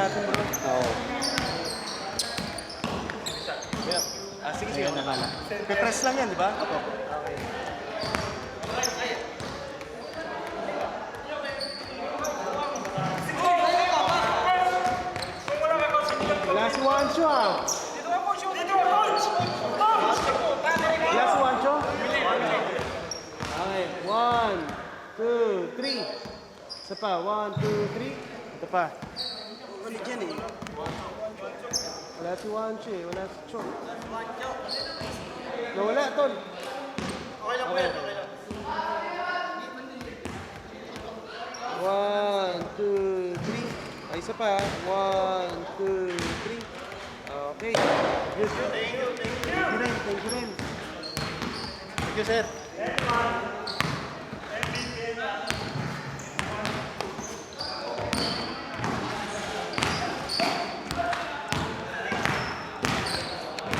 natin, bro. Oo. Yeah. Sige, sige. Ayan na pala. Pe-press lang yan, di ba? Opo. Okay. Last one, Chua. Last one, Chua. Okay, 1, 2, 3. Isa pa, 1, 2, 3. Ito pa. Ano dyan eh? Wala si Wancho eh, wala si Chua. Nawala, Tol. Okay lang po yan, okay lang. 1, 2, 3. Ay, isa pa. 1, 2, 3. Okay. Good. Thank you, thank you. Thank you rin, thank you rin. Thank you, sir.